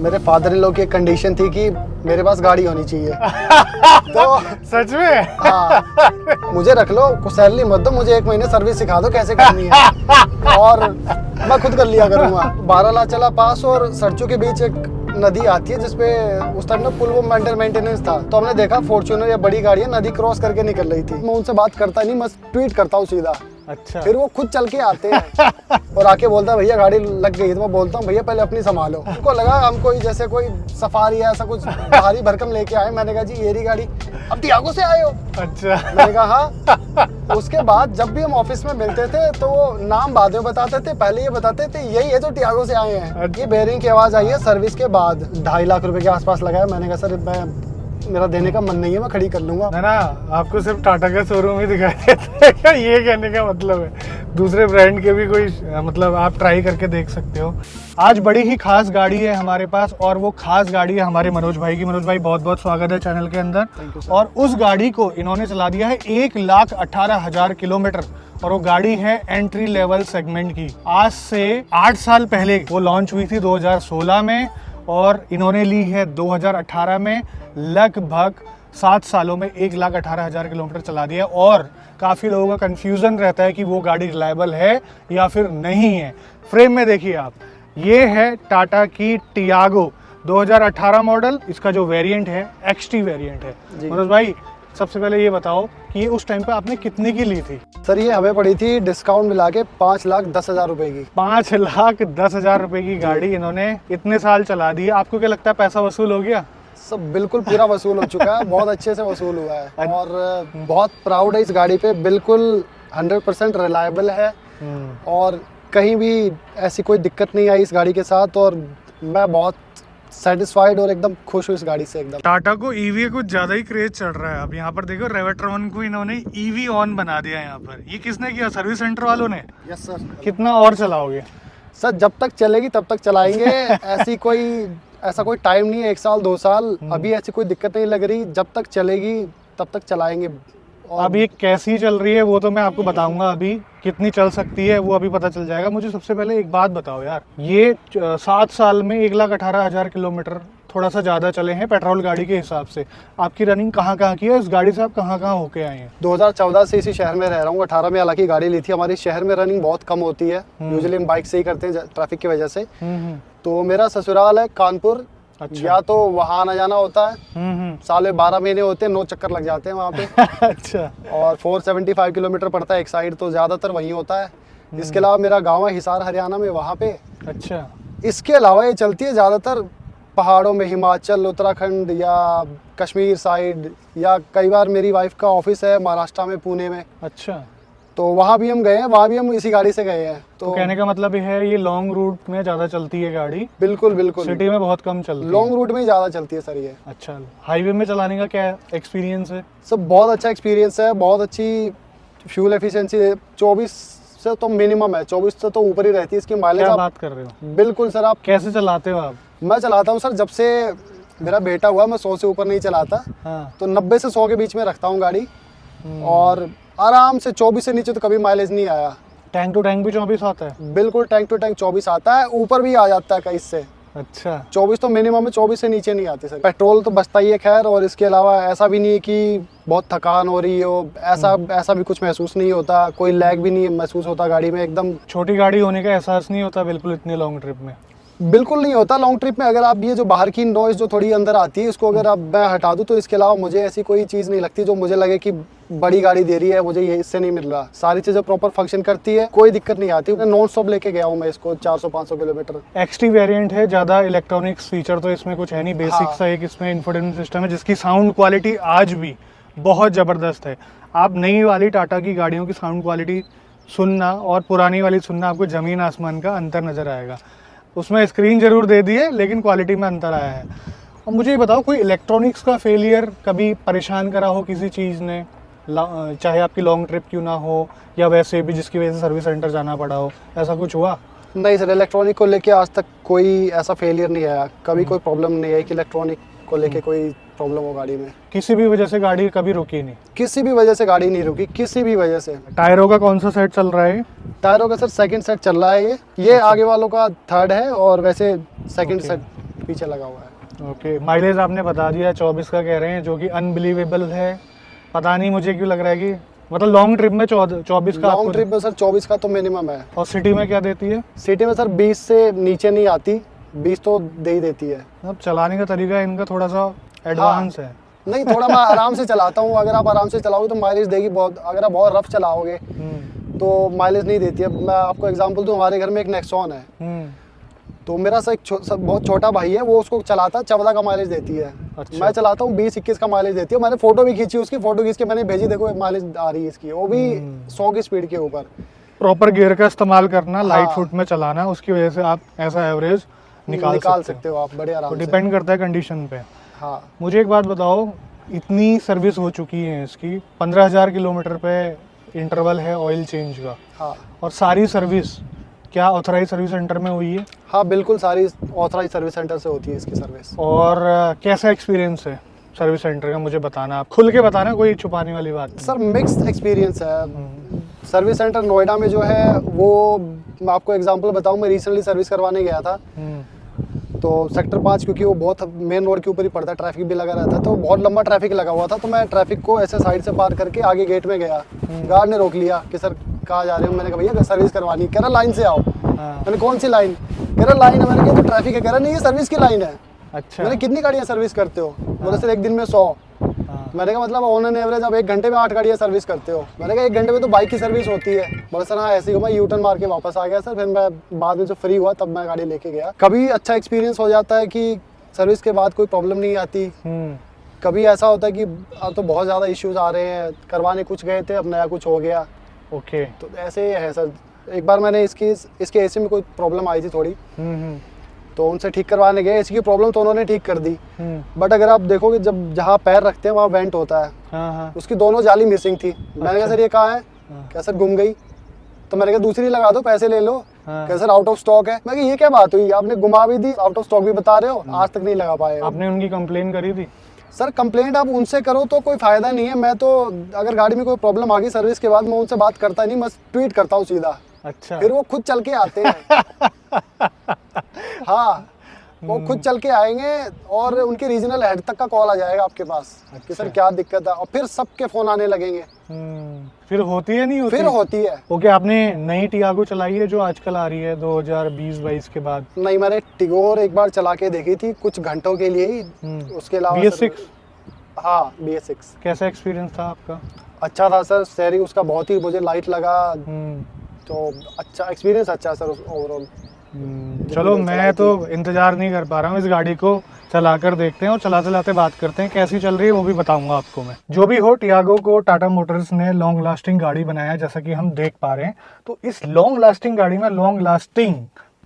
मेरे father in law की एक कंडीशन थी कि मेरे पास गाड़ी होनी चाहिए। तो सच में? हाँ, मुझे रख लो, कुछ सैलरी मत दो, मुझे 1 महीने सर्विस सिखा दो कैसे करनी है और मैं खुद कर लिया करूँगा। 12 लाख चला पास और सरचू के बीच एक नदी आती है जिसपे उस टाइम ना पुल वो मेंटेनेंस था, तो हमने देखा फॉर्च्यूनर या बड़ी गाड़ी नदी क्रॉस करके निकल रही थी। मैं उनसे बात करता नहीं, मैं ट्वीट करता हूँ सीधा। अच्छा। फिर वो खुद चल के आते हैं और आके बोलता है भैया गाड़ी लग गई। तो मैं बोलता हूँ भैया पहले अपनी संभालो। उनको लगा हम कोई जैसे कोई सफारी है ऐसा कुछ भारी भरकम लेके आए। मैंने कहा जी ये रही गाड़ी। अब टियागो से आए हो? अच्छा। मैंने कहा हाँ। उसके बाद जब भी हम ऑफिस में मिलते थे तो वो नाम बाद में बताते थे, पहले ये बताते थे यही है जो टियागो से आए हैं। ये बेयरिंग की आवाज आई है सर्विस के बाद। 2.5 लाख रुपए के आसपास लगाया। मैंने कहा सर मेरा देने का मन नहीं है, मैं खड़ी कर लूंगा। ना आपको सिर्फ टाटा का शोरूम ही दिखाई देता है क्या? ये कहने का मतलब है दूसरे ब्रांड के भी कोई मतलब आप ट्राई करके देख सकते हो। आज बड़ी ही खास गाड़ी है हमारे पास और वो खास गाड़ी है हमारे मनोज भाई की। मनोज भाई बहुत बहुत स्वागत है चैनल के अंदर। और उस गाड़ी को इन्होंने चला दिया है 1,18,000 किलोमीटर और वो गाड़ी है एंट्री लेवल सेगमेंट की। आज से 8 साल पहले वो लॉन्च हुई थी 2016 में और इन्होंने ली है 2018 में। लगभग 7 सालों में 1,18,000 किलोमीटर चला दिया और काफ़ी लोगों का कंफ्यूजन रहता है कि वो गाड़ी रिलायबल है या फिर नहीं है। फ्रेम में देखिए आप, ये है टाटा की टियागो 2018 मॉडल। इसका जो वेरिएंट है XT वेरिएंट है। मनोज भाई सबसे पहले ये बताओ कि ये उस टाइम पे आपने कितने की ली थी? सर ये हमें पड़ी थी डिस्काउंट मिला के 5,10,000 रुपए की। 5,10,000 रुपए की गाड़ी इन्होंने इतने साल चला दी। आपको क्या लगता है पैसा वसूल हो गया? सब बिल्कुल पूरा वसूल हो चुका है। बहुत अच्छे से वसूल हुआ है और बहुत प्राउड है इस गाड़ी पे। बिल्कुल 100% रिलायबल है और कहीं भी ऐसी कोई दिक्कत नहीं आई इस गाड़ी के साथ और मैं बहुत सेटिस्फाइड और एकदम खुश हूँ इस गाड़ी से एकदम। टाटा को ईवी कुछ ज्यादा ही क्रेज चढ़ रहा है। अब यहाँ पर देखो रेवेट्रॉन को इन्होंने ईवी ऑन बना दिया है यहाँ पर। ये किसने किया? सर्विस सेंटर वालों ने? Yes sir. कितना और चलाओगे? सर जब तक चलेगी तब तक चलाएंगे। ऐसा कोई टाइम नहीं है, 1 साल 2 साल। अभी ऐसी कोई दिक्कत नहीं लग रही। जब तक चलेगी तब तक चलाएंगे। और अब ये कैसी चल रही है वो तो मैं आपको बताऊंगा। अभी कितनी चल सकती है वो अभी पता चल जाएगा। मुझे सबसे पहले एक बात बताओ यार, ये 7 साल में 1,18,000 किलोमीटर थोड़ा सा ज़्यादा चले हैं पेट्रोल गाड़ी के हिसाब से। आपकी रनिंग कहाँ कहाँ की है? इस गाड़ी से आप कहाँ कहाँ होके आए हैं? 2014 से इसी शहर में रह रहा हूँ। 18 में हालांकि गाड़ी ली थी। हमारे शहर में रनिंग बहुत कम होती है। यूजुअली हम बाइक से ही करते हैं ट्रैफिक की वजह से। तो मेरा ससुराल है कानपुर। अच्छा। या तो वहाँ आना जाना होता है। साल में 12 महीने होते हैं, 9 चक्कर लग जाते हैं वहाँ पे। अच्छा। और 475 किलोमीटर पड़ता है एक साइड, तो ज़्यादातर वहीं होता है। इसके अलावा मेरा गाँव है हिसार हरियाणा में, वहाँ पे। अच्छा। इसके अलावा ये चलती है ज़्यादातर पहाड़ों में, हिमाचल, उत्तराखंड या कश्मीर साइड, या कई बार मेरी वाइफ का ऑफिस है महाराष्ट्र में, पुणे में। अच्छा। तो वहाँ भी हम गए हैं, वहाँ भी हम इसी गाड़ी से गए हैं। तो कहने का मतलब है ये लॉन्ग रूट में ज़्यादा चलती है गाड़ी? बिल्कुल बिल्कुल। सिटी में बहुत कम चलती है। लॉन्ग रूट में ही ज़्यादा चलती है सर ये। अच्छा। हाईवे में चलाने का क्या एक्सपीरियंस है? सब बहुत अच्छा एक्सपीरियंस है। बहुत अच्छी फ्यूल एफिशिएंसी 24 से तो मिनिमम है, 24 से तो ऊपर ही रहती है इसकी माइलेज। क्या बात कर रहे हो? बिल्कुल सर। आप कैसे चलाते हो आप? मैं चलाता हूँ सर, जब से मेरा बेटा हुआ मैं 100 से ऊपर नहीं चलाता। हाँ। तो 90 से 100 के बीच में रखता हूँ गाड़ी और आराम से 24 से नीचे तो कभी माइलेज नहीं आया। टैंक टू टैंक भी 24 आता है? बिल्कुल टैंक टू टैंक 24 आता है, ऊपर भी आ जाता है कई से। अच्छा। 24 तो मिनिमम है, 24 से नीचे नहीं आती सर। पेट्रोल तो बचता ही है खैर, और इसके अलावा ऐसा भी नहीं है कि बहुत थकान हो रही हो, ऐसा भी कुछ महसूस नहीं होता। कोई लैग भी नहीं महसूस होता गाड़ी में। एकदम छोटी गाड़ी होने का एहसास नहीं होता बिल्कुल इतने लॉन्ग ट्रिप में? बिल्कुल नहीं होता लॉन्ग ट्रिप में। अगर आप ये जो बाहर की नॉइज़ जो थोड़ी अंदर आती है इसको अगर आप मैं हटा दूँ तो इसके अलावा मुझे ऐसी कोई चीज़ नहीं लगती जो मुझे लगे कि बड़ी गाड़ी दे रही है, मुझे ये इससे नहीं मिल रहा। सारी चीज़ें प्रॉपर फंक्शन करती है, कोई दिक्कत नहीं आती। नॉन स्टॉप लेके गया हूँ मैं इसको 400-500 किलोमीटर। XT वेरिएंट है, ज़्यादा इलेक्ट्रॉनिक्स फीचर तो इसमें कुछ है नहीं। बेसिक सा एक इसमें इंफोटेनमेंट सिस्टम है जिसकी साउंड क्वालिटी आज भी बहुत ज़बरदस्त है। आप नई वाली टाटा की गाड़ियों की साउंड क्वालिटी सुनना और पुरानी वाली सुनना, आपको ज़मीन आसमान का अंतर नज़र आएगा। उसमें स्क्रीन जरूर दे दी है लेकिन क्वालिटी में अंतर आया है। और मुझे ये बताओ, कोई इलेक्ट्रॉनिक्स का फेलियर कभी परेशान करा हो किसी चीज़ ने, चाहे आपकी लॉन्ग ट्रिप क्यों ना हो या वैसे भी जिसकी वजह से सर्विस सेंटर जाना पड़ा हो, ऐसा कुछ हुआ? नहीं सर, इलेक्ट्रॉनिक को लेके आज तक कोई ऐसा फेलियर नहीं आया। कभी कोई प्रॉब्लम नहीं आई कि इलेक्ट्रॉनिक को लेके कोई प्रॉब्लम हो गाड़ी में। किसी भी वजह से गाड़ी कभी रुकी नहीं? किसी भी वजह से गाड़ी नहीं रुकी, किसी भी वजह से। टायरों का कौन सा सेट चल रहा है? टायरों का सर सेकंड सेट चल रहा है। ये आगे वालों का थर्ड है और वैसे सेकंड सेट पीछे लगा हुआ है। ओके, माइलेज आपने बता दिया 24 का कह रहे हैं, जो कि अनबिलीवेबल है। पता नहीं मुझे क्यों लग रहा है कि मतलब लॉन्ग ट्रिप में 24 का लॉन्ग ट्रिप में सर 24 का तो मिनिमम है। और सिटी में क्या देती है? सिटी में सर 20 से नीचे नहीं आती, 20 तो दे ही देती है। अब चलाने का तरीका इनका थोड़ा सा एडवांस है। नहीं, थोड़ा मैं आराम से चलाता हूँ। अगर आप आराम से चलाओगे तो माइलेज देगी बहुत। अगर आप बहुत रफ चलाओगे तो माइलेज नहीं देती है। मैं आपको एग्जांपल दूँ, हमारे घर में एक नेक्सॉन है, तो मेरा सा बहुत छोटा भाई है, वो उसको चलाता 14 का माइलेज देती है। अच्छा। मैं चलाता हूँ 20-21 का माइलेज देती है। मैंने फोटो भी खींची उसकी, फोटो खींच के मैंने भेजी, देखो माइलेज आ रही है इसकी, वो भी 100 की स्पीड के ऊपर। प्रॉपर गियर का इस्तेमाल करना, लाइट हाँ। फुट में चलाना, उसकी वजह से आप ऐसा एवरेज निकाल सकते हो आप बड़े आराम तो से। डिपेंड करता है कंडीशन पे। हाँ। मुझे एक बात बताओ, इतनी सर्विस हो चुकी है इसकी, 15,000 किलोमीटर पे इंटरवल है ऑयल चेंज का, हाँ। और सारी सर्विस क्या ऑथराइज सर्विस सेंटर में हुई है? हाँ बिल्कुल, सारी ऑथराइज सर्विस सेंटर से होती है इसकी सर्विस। और कैसा एक्सपीरियंस है सर्विस सेंटर का, मुझे बताना, आप खुल के बताना, कोई छुपाने वाली बात नहीं। सर मिक्स्ड एक्सपीरियंस है। सर्विस सेंटर नोएडा में जो है वो, मैं आपको एग्जांपल बताऊं, मैं रिसेंटली सर्विस करवाने गया था, तो सेक्टर 5, क्योंकि वो बहुत मेन रोड के ऊपर ही पड़ता है, ट्रैफिक भी लगा रहता है, तो बहुत लंबा ट्रैफिक लगा हुआ था। तो मैं ट्रैफिक को ऐसे साइड से पार करके आगे गेट में गया। गार्ड ने रोक लिया कि सर कहाँ जा रहे हो? मैंने कहा भैया सर्विस करवानी। कह रहा लाइन से आओ। मैंने कौन सी लाइन? कह रहा लाइन है। मैंने कहा तो ट्रैफिक है। कह रहा नहीं, ये सर्विस की लाइन है। अच्छा। मैंने कितनी गाड़ियाँ सर्विस करते हो? बोले सर एक दिन में 100। मैंने कहा मतलब ऑन एन एवरेज आप 1 घंटे में 8 गाड़ियाँ सर्विस करते हो? मैंने कहा 1 घंटे में तो बाइक की सर्विस होती है। बोले सर हाँ ऐसे ही। मैं यू टर्न मार के वापस आ गया सर। फिर मैं बाद में जब फ्री हुआ तब मैं गाड़ी लेके गया। कभी अच्छा एक्सपीरियंस हो जाता है कि सर्विस के बाद कोई प्रॉब्लम नहीं आती, कभी ऐसा होता है कि अब तो बहुत ज़्यादा इश्यूज आ रहे हैं, करवाने कुछ गए थे, अब नया कुछ हो गया। ओके। तो ऐसे ही है सर। एक बार मैंने इसके एसी में कोई प्रॉब्लम आई थी थोड़ी, तो उनसे ठीक करवाने गए, एसी की प्रॉब्लम तो उन्होंने ठीक कर दी। बट अगर आप देखोगे जब जहाँ पैर रखते हैं वहाँ वेंट होता है, हाँ। उसकी दोनों जाली मिसिंग थी। मैंने कहा सर ये कहाँ है? क्या सर गुम गई? तो मैंने कहा दूसरी लगा दो, पैसे ले लो। क्या सर आउट ऑफ स्टॉक है? मैं कहा ये क्या बात हुई, आपने घुमा भी दी, आउट ऑफ स्टॉक भी बता रहे हो, आज तक नहीं लगा पाए। आपने उनकी कंप्लेन करी थी? सर कंप्लेंट आप उनसे करो तो कोई फायदा नहीं है। मैं तो अगर गाड़ी में कोई प्रॉब्लम आ गई सर्विस के बाद, मैं उनसे बात करता नहीं, मैं ट्वीट करता हूँ सीधा। अच्छा। फिर वो खुद चल के आते हैं। हाँ, वो खुद चल के आएंगे और उनके रीजनल हेड तक का कॉल आ जाएगा आपके पास। अच्छा। कि सर क्या दिक्कत है, और फिर सबके फोन आने लगेंगे। फिर होती है नहीं होती? फिर होती है। ओके, आपने नई टियागो चलाई है जो आजकल आ रही है 2020-22 के बाद? नहीं, मैंने टिगोर एक बार चला के देखी थी कुछ घंटों के लिए ही। उसके अलावा BS6? हाँ BS6। कैसा एक्सपीरियंस था आपका? अच्छा था सर, स्टीयरिंग उसका बहुत ही मुझे लाइट लगा, तो अच्छा एक्सपीरियंस अच्छा है सर ओवरऑल। चलो मैं तो इंतजार नहीं कर पा रहा हूँ, इस गाड़ी को चला कर देखते हैं और चलाते चलाते बात करते हैं कैसी चल रही है, वो भी बताऊंगा आपको मैं। जो भी हो, टियागो को टाटा मोटर्स ने लॉन्ग लास्टिंग गाड़ी बनाया, जैसा कि हम देख पा रहे हैं। तो इस लॉन्ग लास्टिंग गाड़ी में लॉन्ग लास्टिंग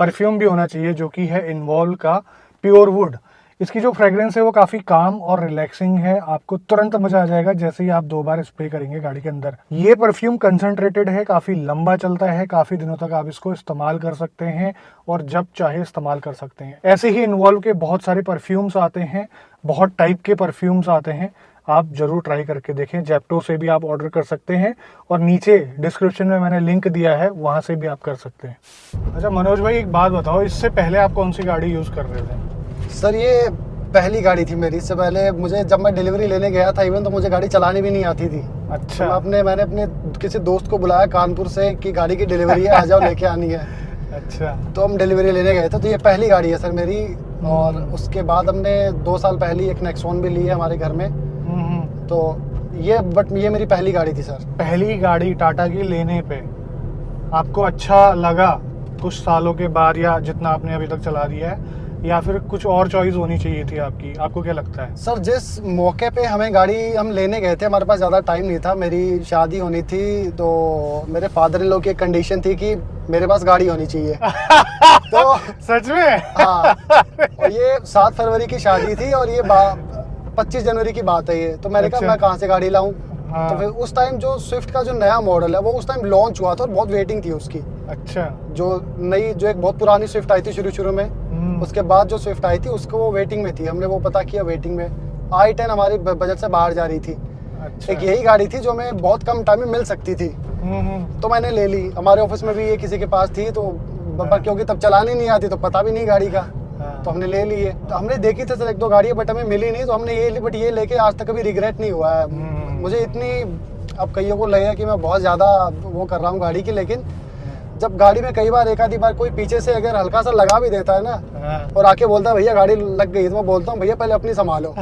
परफ्यूम भी होना चाहिए, जो कि है इन्वॉल्व का प्योर वुड। इसकी जो फ्रेग्रेंस है वो काफ़ी काम और रिलैक्सिंग है, आपको तुरंत मजा आ जाएगा जैसे ही आप 2 बार स्प्रे करेंगे गाड़ी के अंदर। ये परफ्यूम कंसंट्रेटेड है, काफ़ी लंबा चलता है, काफ़ी दिनों तक आप इसको इस्तेमाल कर सकते हैं और जब चाहे इस्तेमाल कर सकते हैं। ऐसे ही इन्वॉल्व के बहुत सारे परफ्यूम्स आते हैं, बहुत टाइप के परफ्यूम्स आते हैं, आप जरूर ट्राई करके देखें। जेप्टो से भी आप ऑर्डर कर सकते हैं और नीचे डिस्क्रिप्शन में मैंने लिंक दिया है, वहाँ से भी आप कर सकते हैं। अच्छा मनोज भाई, एक बात बताओ, इससे पहले आप कौन सी गाड़ी यूज़ कर रहे थे? सर ये पहली गाड़ी थी मेरी। इससे पहले मुझे, जब मैं डिलीवरी लेने गया था इवन, तो मुझे गाड़ी चलानी भी नहीं आती थी। अच्छा। तो मैंने अपने किसी दोस्त को बुलाया कानपुर से कि गाड़ी की डिलीवरी है, आ जाओ लेके आनी है। अच्छा। तो हम डिलीवरी लेने गए थे। तो ये पहली गाड़ी है सर मेरी। और उसके बाद हमने 2 साल पहले एक नेक्सॉन भी ली है हमारे घर में। तो ये मेरी पहली गाड़ी थी सर। पहली गाड़ी टाटा की लेने पे आपको अच्छा लगा कुछ सालों के बाद, या जितना आपने अभी तक चला दिया है, या फिर कुछ और चॉइस होनी चाहिए थी आपकी? आपको क्या लगता है? सर जिस मौके पे हमें गाड़ी हम लेने गए थे, हमारे पास ज़्यादा टाइम नहीं था, मेरी शादी होनी थी, तो मेरे फादर इन लॉ की एक कंडीशन थी कि मेरे पास गाड़ी होनी चाहिए। तो सच में? हाँ। और ये 7 फरवरी की शादी थी और ये 25 जनवरी की बात है ये। तो मैंने कहा मैं कहाँ से गाड़ी लाऊं? हाँ। तो फिर उस टाइम जो स्विफ्ट का जो नया मॉडल है वो उस टाइम लॉन्च हुआ था और बहुत वेटिंग थी उसकी। अच्छा। जो एक बहुत पुरानी स्विफ्ट आई थी शुरू में, उसके बाद जो स्विफ्ट आई थी उसको वो वेटिंग में थी। हमने वो पता किया वेटिंग में, i10 हमारी बजट से बाहर जा रही थी। अच्छा। एक यही गाड़ी थी जो हमें बहुत कम टाइम में मिल सकती थी, तो मैंने ले ली। हमारे ऑफिस में भी ये किसी के पास थी, तो क्योंकि तब चलानी नहीं आती तो पता भी नहीं गाड़ी का, तो हमने ले लिए। तो हमने देखी थी सर 1-2 गाड़ियाँ, बट हमें मिली नहीं, तो हमने ये ली। बट ये लेके आज तक कभी रिग्रेट नहीं हुआ है मुझे। इतनी अब कईयों को लगेगा कि मैं बहुत ज़्यादा वो कर रहा हूँ गाड़ी की, लेकिन जब गाड़ी में कई बार एक आधी बार कोई पीछे से अगर हल्का सा लगा भी देता है ना और आके बोलता है भैया गाड़ी लग गई, तो मैं बोलता हूँ भैया पहले अपनी संभालो।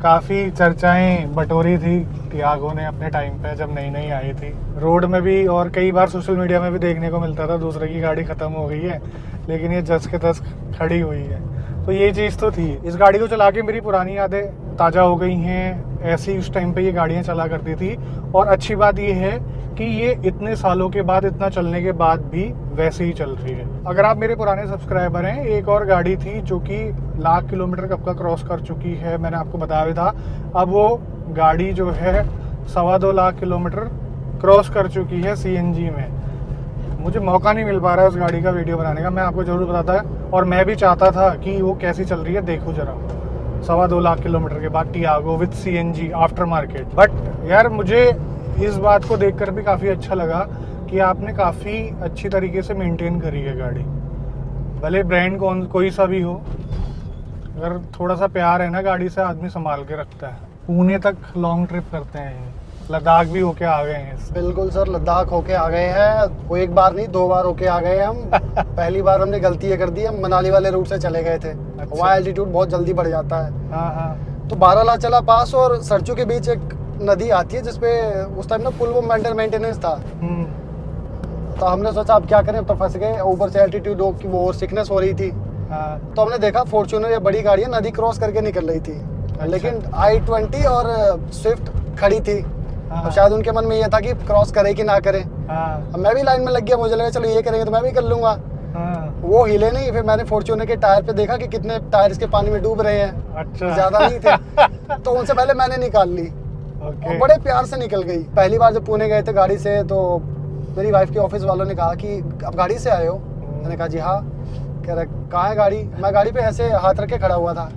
काफी चर्चाएं बटोरी थी टियागो ने अपने टाइम पे जब नई नई आई थी। रोड में भी और कई बार सोशल मीडिया में भी देखने को मिलता था दूसरे की गाड़ी खत्म हो गई है लेकिन ये जस के तस खड़ी हुई है। तो ये चीज़ तो थी। इस गाड़ी को चला के मेरी पुरानी यादें ताज़ा हो गई हैं। ऐसी उस टाइम पे ये गाड़ियाँ चला करती थी। और अच्छी बात ये है कि ये इतने सालों के बाद, इतना चलने के बाद भी वैसे ही चल रही है। अगर आप मेरे पुराने सब्सक्राइबर हैं, एक और गाड़ी थी जो कि 1,00,000 किलोमीटर कब का क्रॉस कर चुकी है, मैंने आपको बताया भी था। अब वो गाड़ी जो है 2.25 लाख किलोमीटर क्रॉस कर चुकी है CNG में। मुझे मौका नहीं मिल पा रहा है उस गाड़ी का वीडियो बनाने का, मैं आपको जरूर बताता और मैं भी चाहता था कि वो कैसी चल रही है देखो जरा। 2.25 लाख किलोमीटर के बाद Tiago with CNG after market. But यार मुझे इस बात को देखकर भी काफ़ी अच्छा लगा कि आपने काफ़ी अच्छी तरीके से मेंटेन करी है गाड़ी। भले ब्रांड कोई सा भी हो, अगर थोड़ा सा प्यार है ना गाड़ी से, आदमी संभाल के रखता है। पुणे तक लॉन्ग ट्रिप करते हैं, लद्दाख भी होके आ गए हैं। बिल्कुल सर, लद्दाख होके आ गए हैं। वो एक बार नहीं 2 बार होके आ गए हैं हम। पहली बार हमने गलती ये कर दी, हम मनाली वाले रूट से चले गए थे। अच्छा। वहाँ एल्टीट्यूड बहुत जल्दी बढ़ जाता है। हाँ हाँ। तो बारालाचला पास और सरचू के बीच एक नदी आती है जिसपे उस टाइम ना पुल वो मेंटेनेंस था। तो हमने सोचा अब क्या करें, अब तो फंस गए। ऊपर से एल्टीट्यूड की वो सिकनेस हो रही थी। तो हमने देखा फॉर्च्यूनर या बड़ी गाड़ी नदी क्रॉस करके निकल रही थी। अच्छा। लेकिन I-20 और स्विफ्ट खड़ी थी। तो शायद उनके मन में ये था कि क्रॉस करे कि ना करे। अब मैं भी लाइन में लग गया, मुझे लगा चलो ये करेंगे तो मैं भी कर लूंगा। वो हिले नहीं। फिर मैंने फॉर्च्यूनर के टायर पे देखा कि कितने टायर इसके पानी में डूब रहे हैं। अच्छा। ज्यादा नहीं थे। तो उनसे पहले मैंने निकाल ली और बड़े प्यार से निकल गई। पहली बार जब पुणे गए थे गाड़ी से, तो मेरी वाइफ के ऑफिस वालों ने कहा कि अब गाड़ी से आए हो? मैंने कहा जी हाँ। कह रहे कहाँ है गाड़ी? मैं गाड़ी पे ऐसे हाथ रख के खड़ा हुआ था।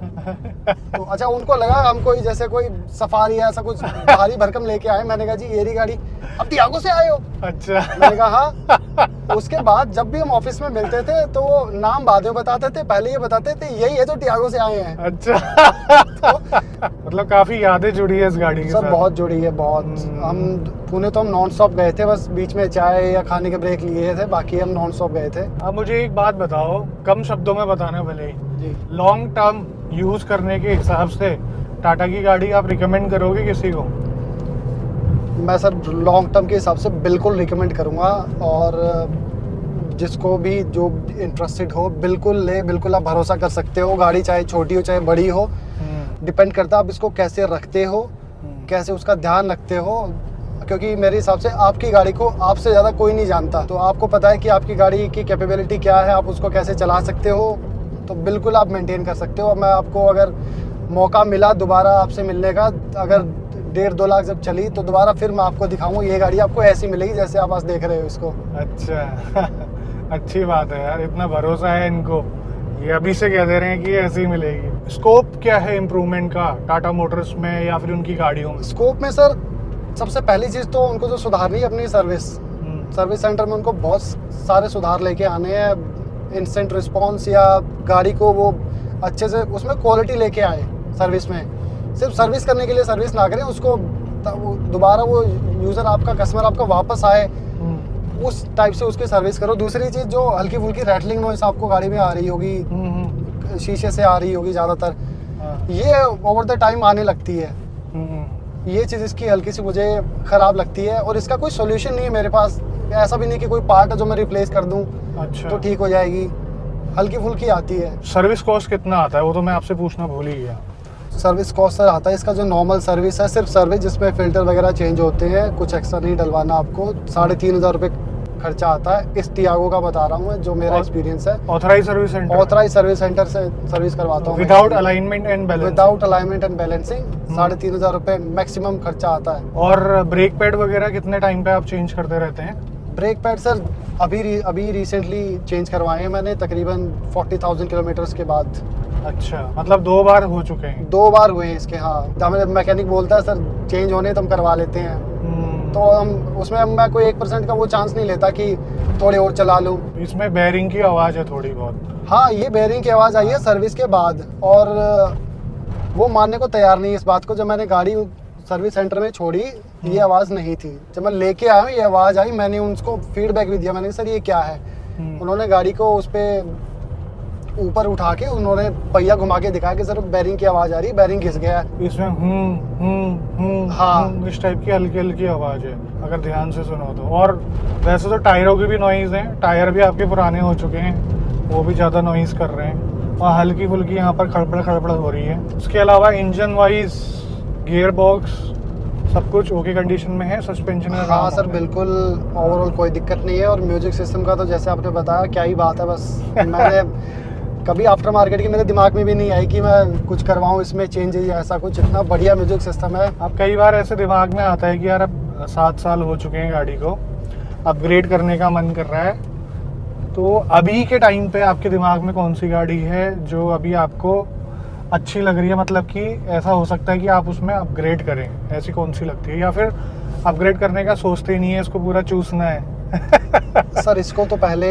तो अच्छा उनको लगा हम कोई जैसे कोई सफारी है ऐसा कुछ भारी भरकम लेके आए। मैंने कहा जी ये रही गाड़ी। अब टियागो से आए हो? अच्छा। मैंने कहा हाँ। उसके बाद जब भी हम ऑफिस में मिलते थे तो वो नाम बाद में बताते थे, पहले ये बताते थे यही है जो टियागो से आए हैं। अच्छा। तो मतलब काफी यादें जुड़ी है इस गाड़ी के साथ। बहुत जुड़ी है, बहुत। हम पुणे तो हम नॉन स्टॉप गए थे, बस बीच में चाय या खाने के ब्रेक लिए थे, बाकी हम नॉन स्टॉप गए थे। अब मुझे एक बात बताओ, कम शब्दों में बताना भले ही, जी लॉन्ग टर्म यूज करने के हिसाब से टाटा की गाड़ी आप रिकमेंड करोगे किसी को? मैं सर लॉन्ग टर्म के हिसाब से बिल्कुल रिकमेंड करूँगा। और जिसको भी जो इंटरेस्टेड हो बिल्कुल ले, बिल्कुल आप भरोसा कर सकते हो। गाड़ी चाहे छोटी हो चाहे बड़ी हो, डिपेंड करता है आप इसको कैसे रखते हो, कैसे उसका ध्यान रखते हो। क्योंकि मेरे हिसाब से आपकी गाड़ी को आपसे ज़्यादा कोई नहीं जानता। तो आपको पता है कि आपकी गाड़ी की कैपेबिलिटी क्या है, आप उसको कैसे चला सकते हो। तो बिल्कुल आप मेंटेन कर सकते हो। मैं आपको अगर मौका मिला दोबारा आपसे मिलने का, अगर 1.5-2 लाख जब चली तो दोबारा फिर मैं आपको दिखाऊंगा ये गाड़ी आपको ऐसी मिलेगी जैसे आप आज देख रहे हो इसको। अच्छा। अच्छी बात है यार, इतना भरोसा है इनको, ये अभी से कह दे रहे हैं कि ये ऐसी ही मिलेगी। स्कोप क्या है इम्प्रूवमेंट का टाटा मोटर्स में या फिर उनकी गाड़ियों में? स्कोप में सर सबसे पहली चीज़ तो उनको जो सुधारनी है अपनी सर्विस सेंटर में उनको बहुत सारे सुधार लेके आने हैं। इंस्टेंट रिस्पॉन्स या गाड़ी को वो अच्छे से उसमें क्वालिटी लेके आए सर्विस में। सिर्फ सर्विस करने के लिए सर्विस ना करें, उसको दोबारा वो यूज़र आपका कस्टमर आपका वापस आए उस टाइप से उसकी सर्विस करो। दूसरी चीज़ जो हल्की फुल्की रैटलिंग नॉइस आपको गाड़ी में आ रही होगी, शीशे से आ रही होगी ज़्यादातर, ये ओवर द टाइम आने लगती है। ये चीज़ इसकी हल्की सी मुझे ख़राब लगती है। और इसका कोई सोल्यूशन नहीं है मेरे पास। ऐसा भी नहीं कि कोई पार्ट है जो मैं रिप्लेस कर दूं अच्छा। तो ठीक हो जाएगी, हल्की फुल्की आती है। सर्विस कॉस्ट कितना आता है वो तो मैं आपसे पूछना भूल ही गया। सर्विस कॉस्ट सर आता है इसका जो नॉर्मल सर्विस है, सिर्फ सर्विस जिसमें फ़िल्टर वगैरह चेंज होते हैं, कुछ एक्स्ट्रा नहीं डलवाना आपको, 3,500 रुपये खर्चा आता है। इस टियागो का बता रहा हूँ मैं, जो मेरा एक्सपीरियंस है। Authorised service centre? Authorised service centre से सर्विस करवाता हूँ without alignment and balancing? Without alignment and balancing 3,500 रुपये मैक्सिमम खर्चा आता है। और ब्रेक पैड वगैरह कितने टाइम पे आप चेंज करते रहते हैं? ब्रेक पैड सर अभी रिसेंटली चेंज करवाए हैं मैंने, तकरीबन 40,000 किलोमीटर्स के बाद। अच्छा, मतलब 2 बार हो चुके हैं? 2 बार हुए हैं इसके। हाँ, हमें मैकेनिक बोलता है सर चेंज होने तो हम करवा लेते हैं। तो हम उसमें मैं कोई 1% का वो चांस नहीं लेता कि थोड़ी और चला लूँ। इसमें बेयरिंग की आवाज़ है थोड़ी बहुत। हाँ, ये बेयरिंग की आवाज़ आई है सर्विस के बाद, और वो मानने को तैयार नहीं है इस बात को। जब मैंने गाड़ी सर्विस सेंटर में छोड़ी, ये आवाज़ नहीं थी। जब मैं लेके आया हूँ, ये आवाज़ आई। मैंने उनको फीडबैक भी दिया, मैंने कहा सर ये क्या है। उन्होंने गाड़ी को उस पर ऊपर उठा के उन्होंने पहिया घुमा के दिखाया कि सर बेयरिंग की आवाज़ आ रही है, बेयरिंग घिस गया है। इसमें हाँ। इस टाइप की हल्की हल्की आवाज है अगर ध्यान से सुनो तो। और वैसे तो टायरों की भी नॉइज है, टायर भी आपके पुराने हो चुके हैं, वो भी ज़्यादा नॉइज कर रहे हैं, और हल्की फुल्की यहाँ पर खड़बड़ खड़बड़ हो रही है। उसके अलावा इंजन वाइज, गियर बॉक्स, सब कुछ ओके कंडीशन में है। सस्पेंशन का हाँ सर, बिल्कुल ओवरऑल कोई दिक्कत नहीं है। और म्यूजिक सिस्टम का तो जैसे आपने बताया, क्या ही बात है। बस मैंने कभी आफ्टर मार्केट की मेरे दिमाग में भी नहीं आई कि मैं कुछ करवाऊँ इसमें चेंजेस या ऐसा कुछ। इतना बढ़िया म्यूजिक सिस्टम है। अब कई बार ऐसे दिमाग में आता है कि यार अब 7 साल हो चुके हैं गाड़ी को, अपग्रेड करने का मन कर रहा है। तो अभी के टाइम पे आपके दिमाग में कौन सी गाड़ी है जो अभी आपको अच्छी लग रही है, मतलब कि ऐसा हो सकता है कि आप उसमें अपग्रेड करें, ऐसी कौन सी लगती है? या फिर अपग्रेड करने का सोचते ही नहीं है, इसको पूरा चूसना है? सर इसको तो पहले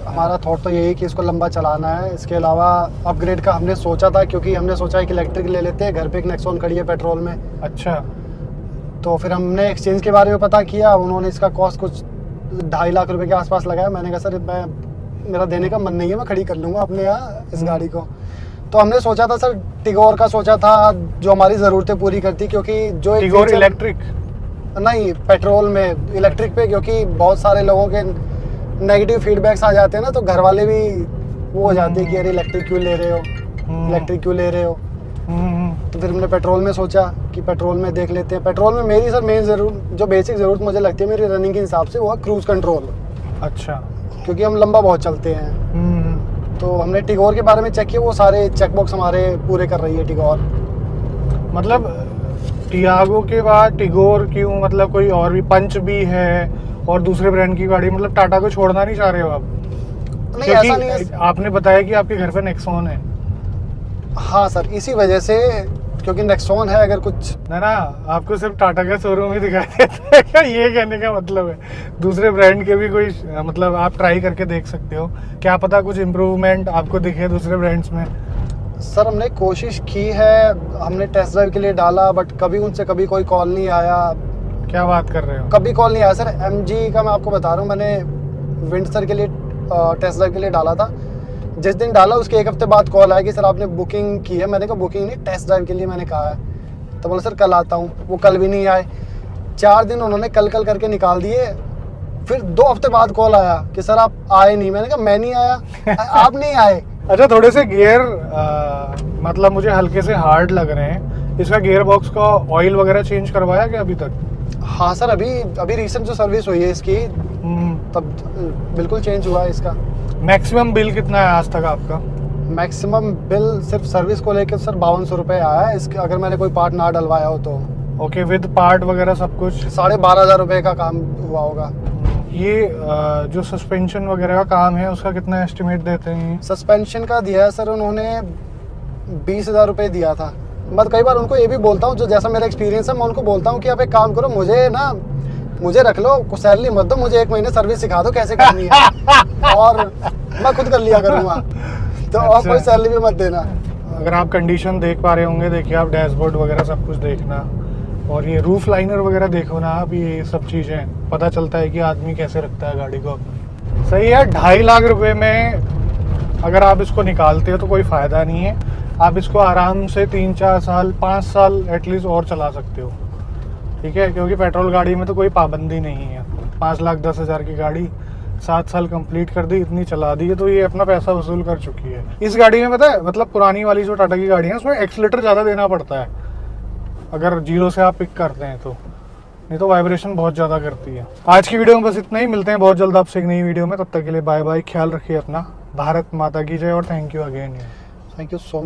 हमारा थॉट तो यही कि इसको लंबा चलाना है। इसके अलावा अपग्रेड का हमने सोचा था, क्योंकि हमने सोचा है कि इलेक्ट्रिक ले लेते हैं। घर पे एक नेक्सॉन खड़ी है पेट्रोल में। अच्छा। तो फिर हमने एक्सचेंज के बारे में पता किया। उन्होंने इसका कॉस्ट कुछ 2.5 लाख रुपए के आसपास लगाया। मैंने कहा सर मेरा देने का मन नहीं है, मैं खड़ी कर लूँगा अपने यहाँ इस गाड़ी को। तो हमने सोचा था सर टिगोर का सोचा था, जो हमारी ज़रूरतें पूरी करती, क्योंकि जो टिगोर इलेक्ट्रिक नहीं, पेट्रोल में, इलेक्ट्रिक पे, क्योंकि बहुत सारे लोगों के नेगेटिव फीडबैक्स आ जाते हैं ना, तो घर वाले भी वो हो जाते हैं कि यार इलेक्ट्रिक क्यों ले रहे हो, इलेक्ट्रिक क्यों ले रहे हो। तो फिर हमने पेट्रोल में सोचा कि पेट्रोल में देख लेते हैं। पेट्रोल में मेरी सर मेन जो बेसिक ज़रूरत मुझे लगती है मेरी रनिंग के हिसाब से, वो है क्रूज़ कंट्रोल। अच्छा। क्योंकि हम लंबा बहुत चलते हैं। तो हमने टिगोर के बारे में चेक किया, वो सारे चेक बॉक्स हमारे पूरे कर रही है टिगोर। मतलब टियागो के बाद टिगोर क्यों? मतलब कोई और भी, पंच भी है और दूसरे ब्रांड की गाड़ी, मतलब टाटा को छोड़ना नहीं चाह रहे हो आप? नहीं, ऐसा नहीं है। आपने बताया कि आपके घर पे नेक्सॉन है। हाँ सर, इसी वजह से, क्योंकि नेक्सॉन है। अगर कुछ ना आपको सिर्फ टाटा का शोरूम ही दिखाई देता है क्या? ये कहने का मतलब है दूसरे ब्रांड के भी कोई, मतलब आप ट्राई करके देख सकते हो, क्या पता कुछ इम्प्रूवमेंट आपको दिखे दूसरे ब्रांड्स में। सर हमने कोशिश की है, हमने टेस्ट ड्राइव के लिए डाला, बट कभी उनसे कभी कोई कॉल नहीं आया। क्या बात कर रहे हो? कभी कॉल नहीं आया सर। MG का मैं आपको बता रहा हूँ, मैंने विंडसर के लिए टेस्ट ड्राइव के लिए डाला था। जिस दिन डाला उसके 1 हफ्ते बाद कॉल आया कि सर आपने बुकिंग की है। मैंने कहा बुकिंग नहीं, टेस्ट ड्राइव के लिए मैंने कहा है। तो बोला सर कल आता हूँ। वो कल भी नहीं आए। 4 दिन उन्होंने कल करके निकाल दिए। फिर 2 हफ्ते बाद कॉल आया कि सर आप आए नहीं। मैंने कहा मैं नहीं आया, आप नहीं आए। अच्छा, थोड़े से गियर मतलब मुझे हल्के से हार्ड लग रहे हैं। इसका गियर बॉक्स का ऑयल वगैरह चेंज करवाया क्या अभी तक? हाँ सर, अभी रिसेंट जो सर्विस हुई है इसकी, तब बिल्कुल चेंज हुआ है इसका। मैक्सिमम बिल कितना है आज तक आपका? मैक्सिमम बिल सिर्फ सर्विस को लेकर सर 5200 रुपये आया है इसके, अगर मैंने कोई पार्ट ना डलवाया हो तो। ओके, विद पार्ट वगैरह सब कुछ 12,500 रुपये का काम हुआ होगा। ये जो सस्पेंशन वगैरह का काम है उसका कितना एस्टिमेट देते हैं? सस्पेंशन का दिया है सर उन्होंने 20,000 रुपये दिया था। मैं कई बार उनको ये भी बोलता हूँ, जो जैसा मेरा एक्सपीरियंस है, मैं उनको बोलता हूँ कि आप एक काम करो, मुझे रख लो, कुछ सैलरी मत दो, मुझे 1 महीने सर्विस सिखा दो कैसे करनी है और मैं खुद कर लिया करूँगा। तो और कोई सैलरी भी मत देना। अगर आप कंडीशन देख पा रहे होंगे, देखिए आप डैशबोर्ड वगैरह सब कुछ देखना, और ये रूफ लाइनर वगैरह देखो ना आप, ये सब चीज़ें पता चलता है कि आदमी कैसे रखता है गाड़ी को अपनी। सही है। 2.5 लाख रुपए में अगर आप इसको निकालते हो तो कोई फ़ायदा नहीं है। आप इसको आराम से 3-4 साल 5 साल एटलीस्ट और चला सकते हो, ठीक है? क्योंकि पेट्रोल गाड़ी में तो कोई पाबंदी नहीं है। 5,10,000 की गाड़ी 7 साल कंप्लीट कर दी, इतनी चला दी है, तो ये अपना पैसा वसूल कर चुकी है। इस गाड़ी में पता है, मतलब पुरानी वाली जो टाटा की गाड़ी है उसमें एक्सीलेटर ज़्यादा देना पड़ता है अगर 0 से आप पिक करते हैं तो, नहीं तो वाइब्रेशन बहुत ज़्यादा करती है। आज की वीडियो में बस इतना ही। मिलते हैं बहुत जल्द आपसे एक नई वीडियो में। तब तक के लिए बाय बाय, ख्याल रखिए अपना। भारत माता की जय और thank you again. Thank you so much.